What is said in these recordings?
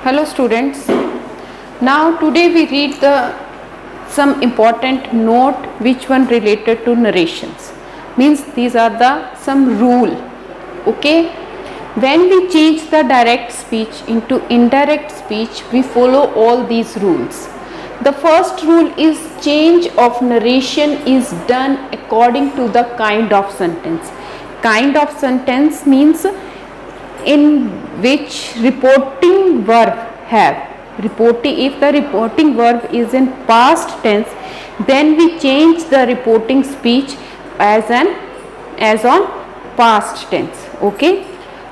Hello students. Now today we read some important note which one related to narrations. Means these are the some rule. Okay. When we change the direct speech into indirect speech, we follow all these rules. The first rule is change of narration is done according to the kind of sentence. Kind of sentence means in which reporting verb have. If the reporting verb is in past tense, then we change the reporting speech as on past tense. Okay,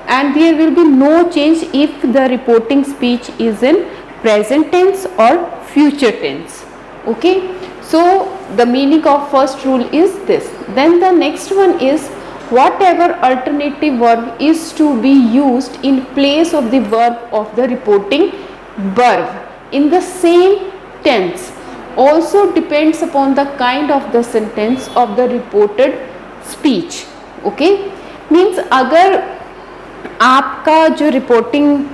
and there will be no change if the reporting speech is in present tense or future tense. Okay, so the meaning of first rule is this. Then the next one is whatever alternative verb is to be used in place of the verb of the reporting verb in the same tense also depends upon the kind of the sentence of the reported speech. Okay, means अगर आपका जो reporting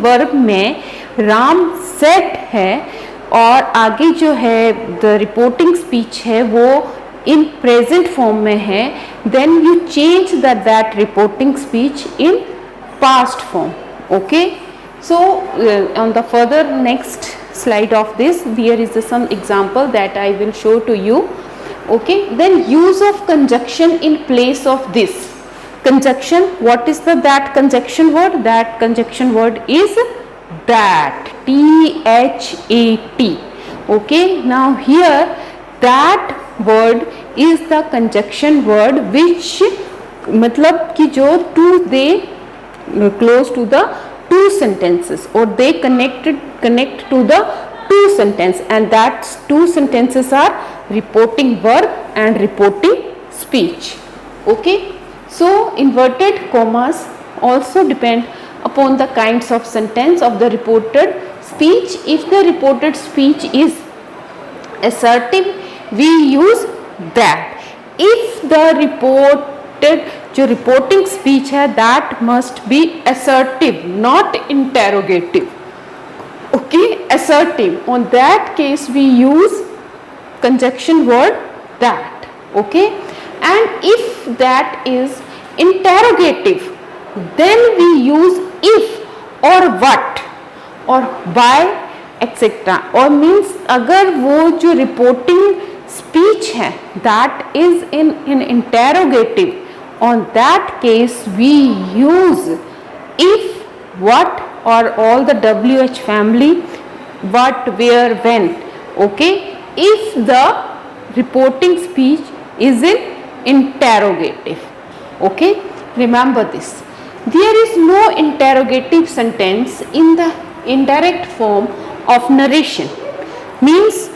verb में Ram set है और आगे जो है the reporting speech है वो in present form में है, then you change that reporting speech in past form. Okay, so on the further next slide of this there is some example that I will show to you. Okay, then use of conjunction in place of this. Conjunction, what is that conjunction word? That conjunction word is that, T-H-A-T. Okay, now here that word is the conjunction word which मतलब कि जो to they close to the two sentences or they connect to the two sentence, and that two sentences are reporting verb and reporting speech. Okay, so inverted commas also depend upon the kinds of sentence of the reported speech. If the reported speech is assertive, we use that. If the जो reporting speech है that must be assertive, not interrogative. Okay, assertive. On that case we use conjunction word that. Okay, and if that is interrogative, then we use if or what or by etc. और means अगर वो जो reporting speech है that is in interrogative, on that case we use if, what or all the WH family, what, where, when. Okay, if the reporting speech is in interrogative. Okay, remember this. There is no interrogative sentence in the indirect form of narration. Means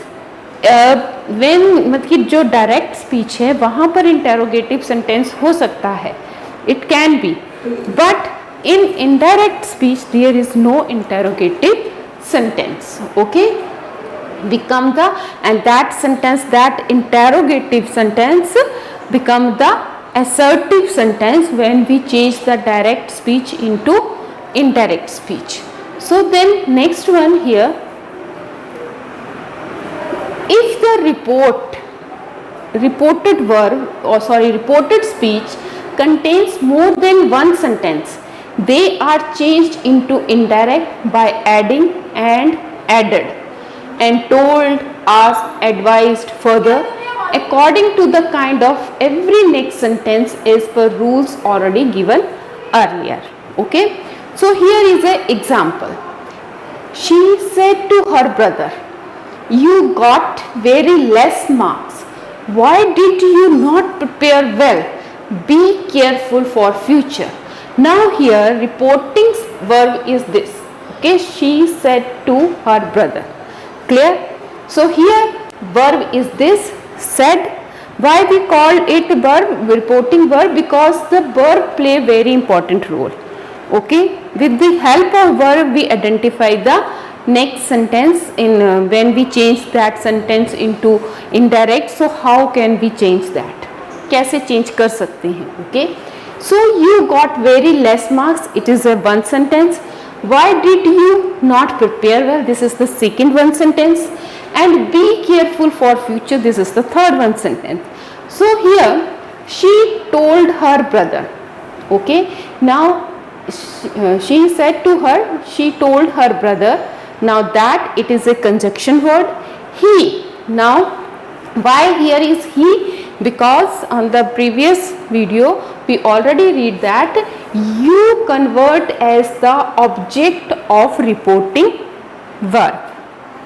when मतलब जो direct speech है वहाँ पर interrogative sentence हो सकता है, it can be, but in indirect speech there is no interrogative sentence. Okay, become the, and that sentence, that interrogative sentence become the assertive sentence when we change the direct speech into indirect speech. So then next one here, if the reported speech contains more than one sentence, they are changed into indirect by adding and added, and told, asked, advised, further, according to the kind of every next sentence as per rules already given earlier. Okay, so here is an example. She said to her brother, "You got very less marks. Why did you not prepare well? Be careful for future." Now here reporting verb is this. Okay, she said to her brother. Clear? So here verb is this, said. Why we call it verb, reporting verb? Because the verb play very important role. Okay, with the help of verb we identify the next sentence in when we change that sentence into indirect. So how can we change that? कैसे change कर सकते हैं? Okay, so you got very less marks, it is a one sentence. why did you not prepare well? This is the second one sentence. And be careful for future. This is the third one sentence. So here she told her brother. Okay, now she said to her, she told her brother. Now that it is a conjunction word. He. Now why here is he? Because on the previous video we already read that you convert as the object of reporting verb.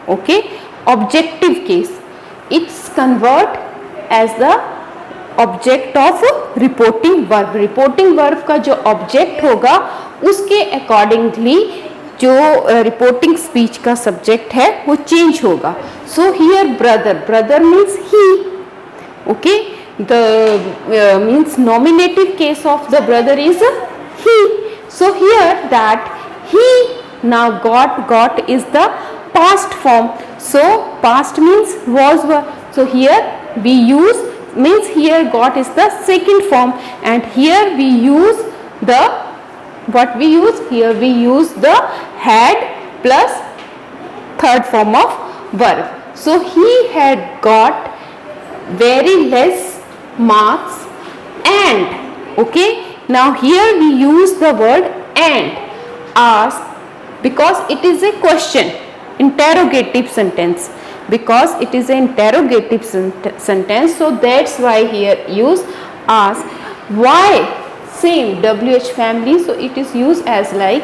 Okay, objective case, it's convert as the object of reporting verb. Reporting verb का जो object होगा उसके accordingly जो reporting speech का subject है वो change होगा. So here brother, brother means he. Okay, the means nominative case of the brother is he. So here that he. Now got is the past form. So past means was. So here we use, means here got is the second form, and here we use the, what we use here, we use the had plus third form of verb. So he had got very less marks and. Okay, now here we use the word and, ask, because it is a question, interrogative sentence, because it is an interrogative sentence. So that's why here use ask. Why? Same WH family, so it is used as like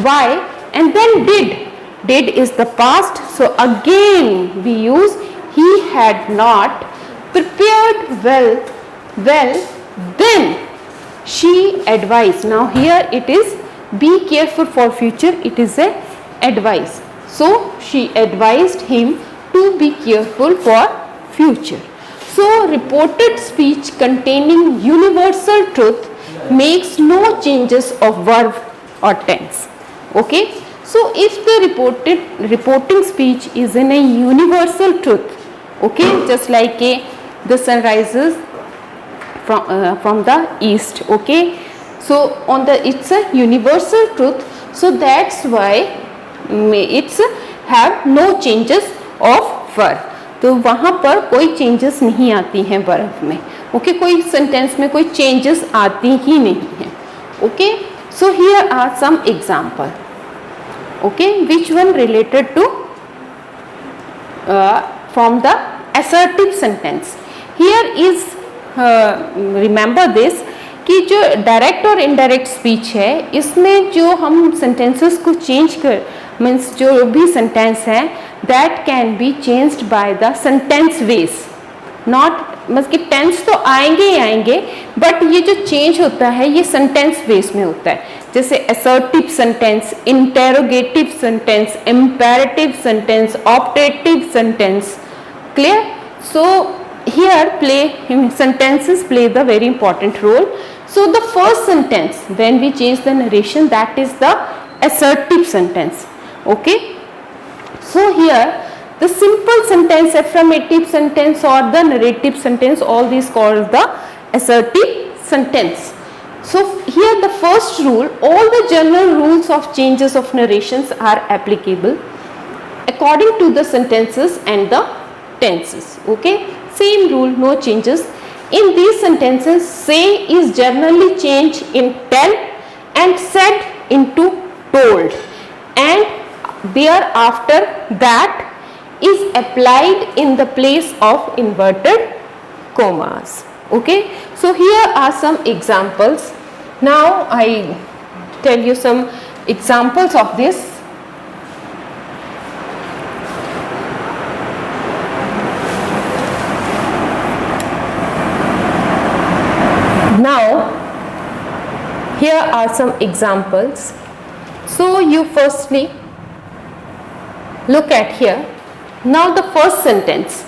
why. And then did. Did is the past, so again we use he had not prepared well. Then she advised. Now here it is be careful for future, it is a advice. So she advised him to be careful for future. So reported speech containing universal truth makes no changes of verb or tense. Okay, so if the reporting speech is in a universal truth, okay, just like the sun rises from the east. Okay, so on the, it's a universal truth, so that's why it's have no changes of verb. तो वहाँ पर कोई changes नहीं आती हैं verb में. Okay, कोई sentence में कोई चेंजेस आती ही नहीं है. Okay, so here are some example. Okay, which one related to from the assertive sentence. Here is remember this कि जो डायरेक्ट और इनडायरेक्ट स्पीच है इसमें जो हम सेंटेंसेस को चेंज कर, मीन्स जो भी सेंटेंस है that can be changed by the sentence ways. Not मतलब कि टेंस तो आएंगे ही आएंगे, बट ये जो चेंज होता है ये सेंटेंस वेज में होता है. जैसे assertive sentence, interrogative sentence, imperative sentence, optative sentence. Clear? So here sentences play the very important role. So the first sentence when we change the narration, that is the assertive sentence. Okay, so here the simple sentence, affirmative sentence or the narrative sentence, all these called the assertive sentence. So here the first rule, all the general rules of changes of narrations are applicable according to the sentences and the tenses. Okay, same rule, no changes. In these sentences, say is generally changed in tell and said into told, and thereafter that is applied in the place of inverted commas. Okay, so here are some examples. Now I tell you some examples of this. Now here are some examples. So you firstly look at here. Now the first sentence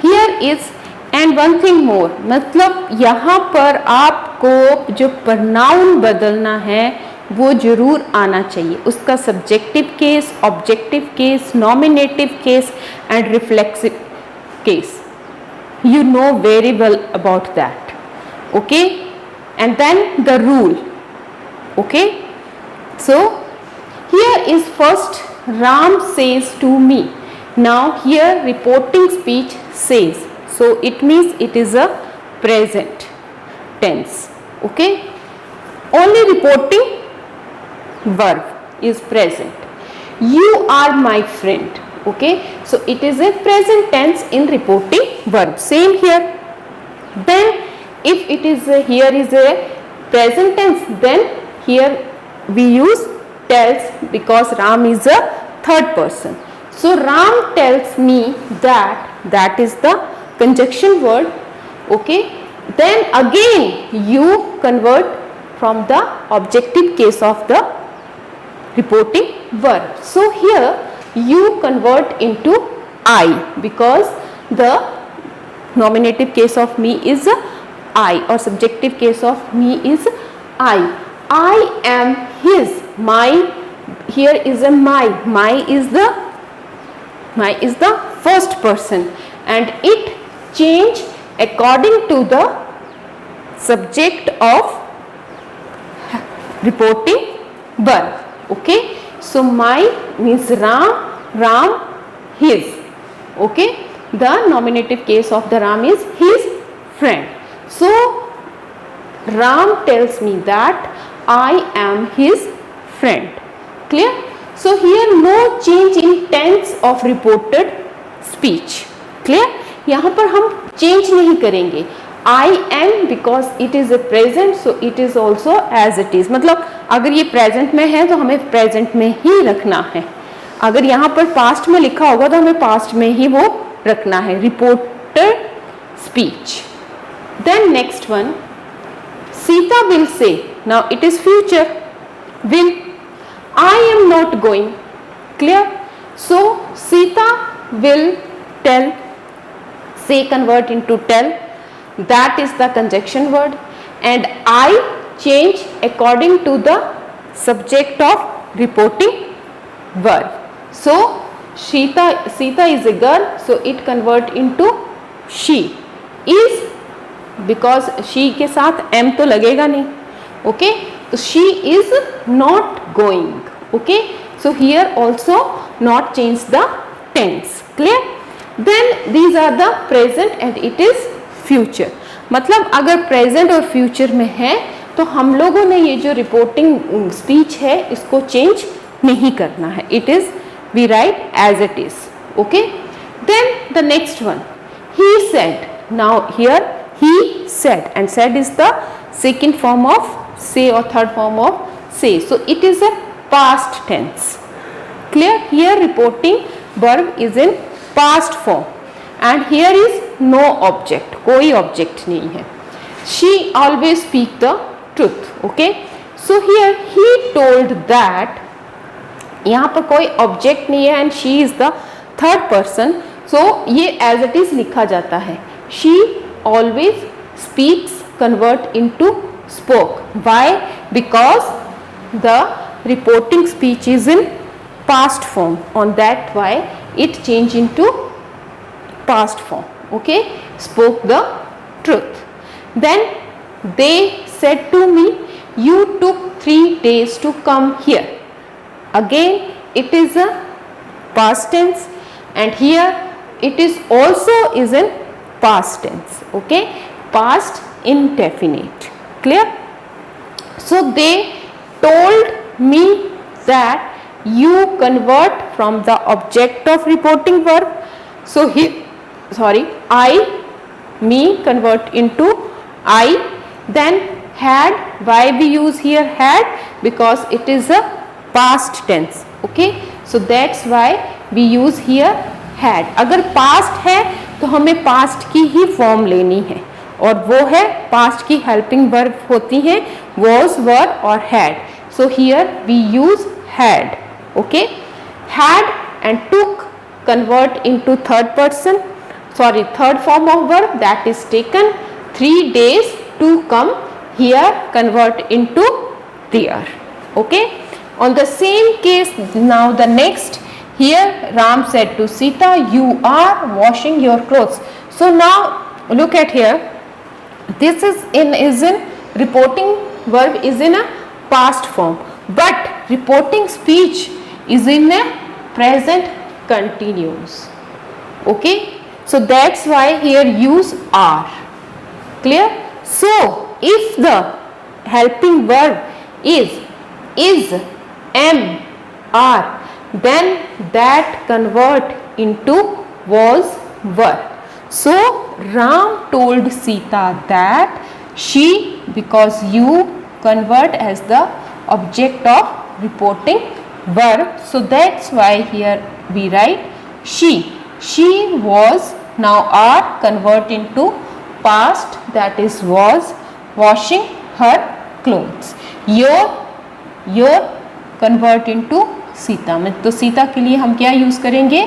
here is, and one thing more, मतलब यहाँ पर आपको जो pronoun बदलना है वो जरूर आना चाहिए. उसका subjective case, objective case, nominative case and reflexive case. You know very well about that. Okay, and then the rule. Okay, so here here is first Ram says to me. Now here reporting speech says, so it means it is a present tense. Okay, only reporting verb is present. You are my friend. Okay, so it is a present tense in reporting verb. Same here. Then if it is here is a present tense, then here we use tells, because Ram is a third person. So Ram tells me that is the conjunction word. Okay, then again you convert from the objective case of the reporting verb. So here you convert into I, because the nominative case of me is I, or subjective case of me is I. I am his. My, here is a my is the first person, and it change according to the subject of reporting verb. Okay, so my means Ram his. Okay, the nominative case of the Ram is his friend. So Ram tells me that I am his friend. Clear? So here no change in tense of reported speech. Clear? यहाँ पर हम change नहीं करेंगे. I am because it is a present, so it is also as it is. मतलब अगर ये present में है तो हमें present में ही रखना है. अगर यहाँ पर past में लिखा होगा तो हमें past में ही वो रखना है. Reported speech. Then next one, Sita will say. Now it is future. Will. I am not going. Clear? So Sita will tell. Say convert into tell. That is the conjunction word, and I change according to the subject of reporting verb. So Sita is a girl, so it convert into she. Is, because she के साथ am तो लगेगा नहीं. Okay, so she is not going. Okay, so here also not change the tense. Clear? Then these are the present and it is future. मतलब अगर present और future में है तो हम लोगों ने ये जो रिपोर्टिंग स्पीच है इसको चेंज नहीं करना है. It is we write as it is. Okay, then the next one, he said. Now here he said, and said is the second form of say और third form of say. So it is a past tense. Clear? Here reporting verb is in past form, and here is no object, कोई object नहीं है. She always speak the truth. Okay, so here he told that, यहाँ पर कोई object नहीं है and she is the third person, so ये as it is लिखा जाता है. She always speaks convert into spoke. Why? Because the reporting speech is in past form, on that why it change into past form. Okay, spoke the truth. Then they said to me, you took 3 days to come here. Again it is a past tense, and here it is also is in past tense. Okay, past indefinite. Clear? So they told me that you convert from the object of reporting verb. So here, sorry, I, me convert into I. Then had, why we use here had? Because it is a past tense. Okay, so that's why we use here had. अगर past है तो हमें past की ही form लेनी है, और वो है past की helping verb होती हैं was, were और had. So here we use had. Okay, had and took convert into third person, sorry, third form of verb, that is taken. 3 days to come, here convert into there. Okay, on the same case now the next, here Ram said to Sita, you are washing your clothes. So now look at here, this is in reporting verb is in a past form, but reporting speech is in a present continuous. Okay, so that's why here use are. Clear? So if the helping verb is, am, are, then that convert into was, were. So Ram told Sita that she, because you convert as the object of reporting verb, so that's why here we write she. She was, now are convert into past, that is was, washing her clothes. your convert into Sita में, तो सीता के लिए हम क्या use करेंगे,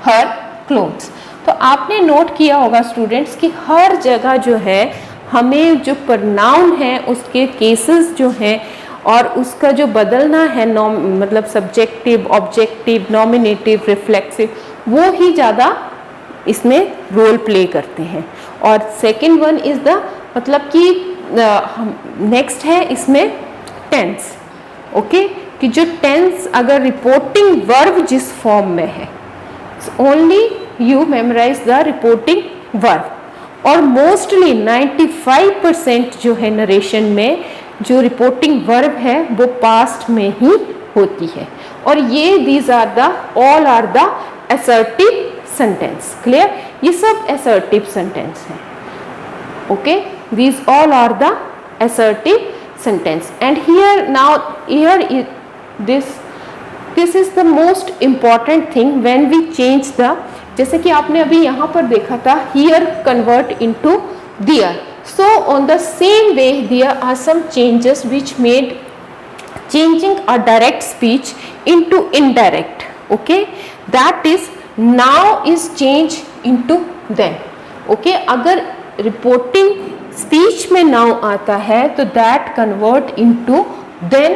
हर clothes. तो आपने note किया होगा स्टूडेंट्स कि हर जगह जो है हमें जो प्रनाउन है उसके केसेस जो हैं और उसका जो बदलना है मतलब सब्जेक्टिव, ऑब्जेक्टिव, नॉमिनेटिव, रिफ्लेक्सिव, वो ही ज़्यादा इसमें रोल प्ले करते हैं. और सेकंड वन इज़ द मतलब कि नेक्स्ट है इसमें टेंस. ओके, कि जो टेंस अगर रिपोर्टिंग वर्ब जिस फॉर्म में है, only you memorize the reporting verb. और मोस्टली 95% जो है नरेशन में जो रिपोर्टिंग वर्ब है वो पास्ट में ही होती है. और ये these are the all are the assertive sentence. Clear? ये सब असर्टिव सेंटेंस हैं. Okay, these all are the assertive sentence. And here now here this is the most important thing when we change the, जैसे कि आपने अभी यहाँ पर देखा था here convert into there. So on the same way there are some changes which made changing a direct speech into indirect. Okay, that is now is change into then. Okay, अगर reporting speech में now आता है तो that convert into then.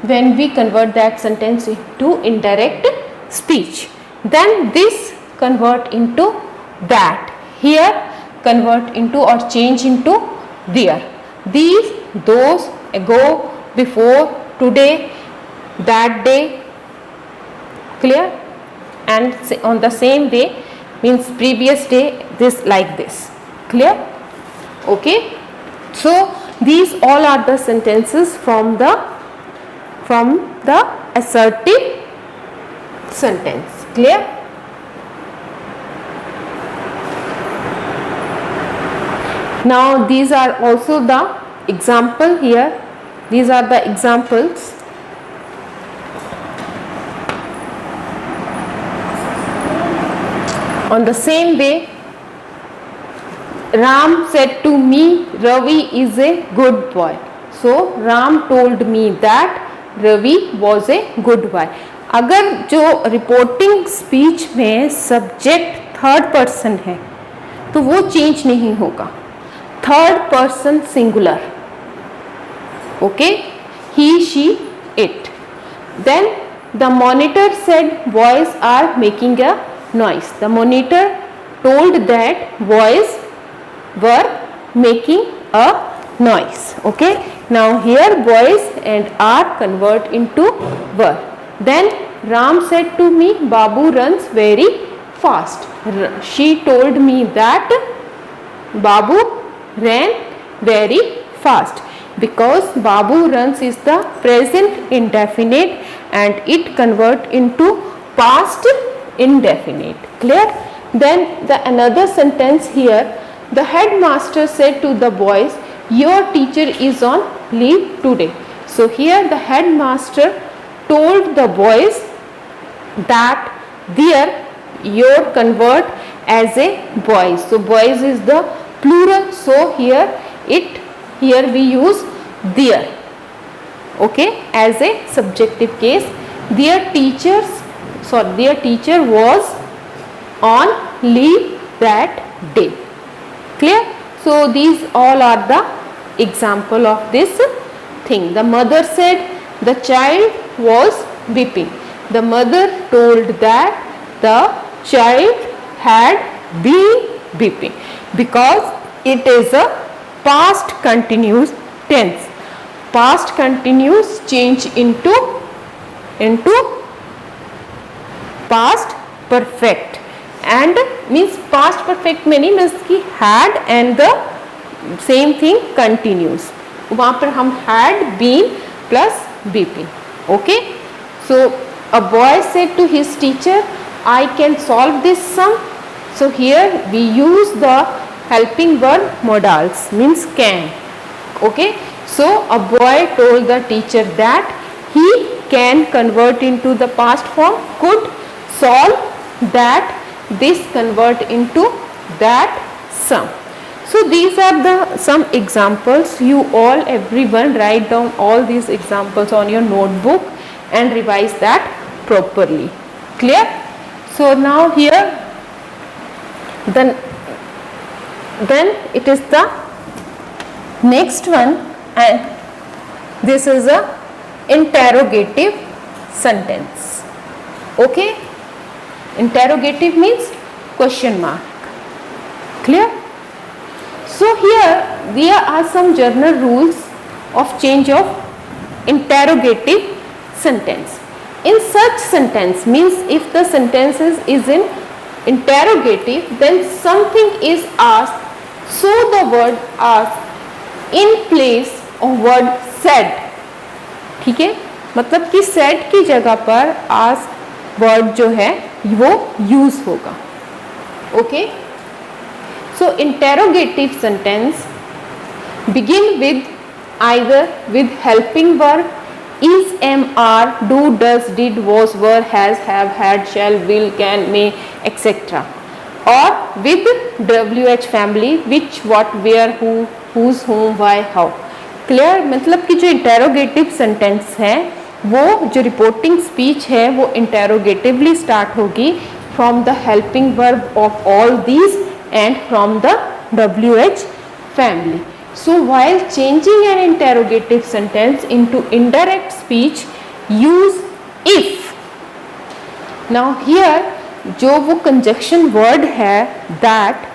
When we convert that sentence into indirect speech, then this convert into that, here convert into और change into there. These, those, ago, before, today, that day. Clear? And on the same way means previous day, this like this. Clear? Okay, so these all are the sentences from the assertive sentence. Clear? Now these are also the example here. These are the examples. On the same way, Ram said to me, Ravi is a good boy. So Ram told me that Ravi was a good boy. अगर जो reporting speech में subject third person है तो वो change नहीं होगा. Third person singular. Okay, he, she, it. Then the monitor said boys are making a noise. The monitor told that boys were making a noise. Okay, now here boys and are convert into were. Then Ram said to me, Babu runs very fast. She told me that Babu ran very fast. Because Babu runs is the present indefinite and it convert into past indefinite. Clear? Then the another sentence here, the headmaster said to the boys, your teacher is on leave today. So here the headmaster told the boys that their, your convert as a boys. So boys is the plural. So here we use their. Okay, as a subjective case. Their teacher was on leave that day. Clear? So these all are the example of this thing. The mother said the child was weeping. The mother told that the child had been weeping. Because it is a past continuous tense. Past continuous change into past perfect, and means past perfect में नहीं means कि had and the same thing continues, वहाँ पर हम had been plus BP. Okay, so a boy said to his teacher, I can solve this sum. So here we use the helping verb modals, means can. Okay, so a boy told the teacher that he can convert into the past form, could solve that, this convert into that sum. So these are the some examples. You all, everyone, write down all these examples on your notebook and revise that properly. Clear? So now here then it is the next one, and this is a interrogative sentence. Okay, interrogative means question mark. Clear? So here there are some general rules of change of interrogative sentence. In such sentence, means if the sentence is in interrogative, then something is asked, so the word asked in place of word said. ठीक है, मतलब कि said की जगह पर ask word जो है वो use होगा. Okay, so interrogative sentence begin with either with helping verb, is, am, are, do, does, did, was, were, has, have, had, shall, will, can, may, etc. or with WH family, which, what, where, who, whose, whom, why, how. Clear? मतलब कि जो interrogative sentence है वो जो reporting speech है वो इंटेरोगेटिवली start होगी from the helping verb of all these and from the WH family. So while changing an interrogative sentence into indirect speech, use if. Now here जो वो conjunction word है that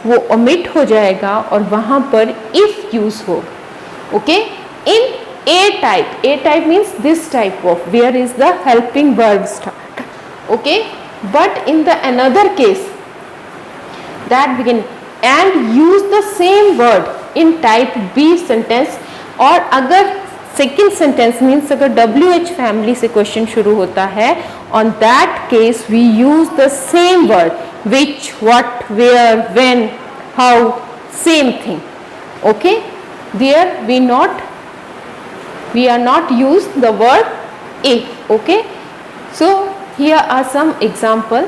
वो omit हो जाएगा और वहाँ पर if use होगा. Okay, in A type means this type of where is the helping verb start. Okay, but in the another case that begin and use the same word in type B sentence, और अगर second sentence means अगर WH family से question शुरू होता है, on that case we use the same word which, what, where, when, how, same thing. Okay, there we are not use the word if. Okay, so here are some example.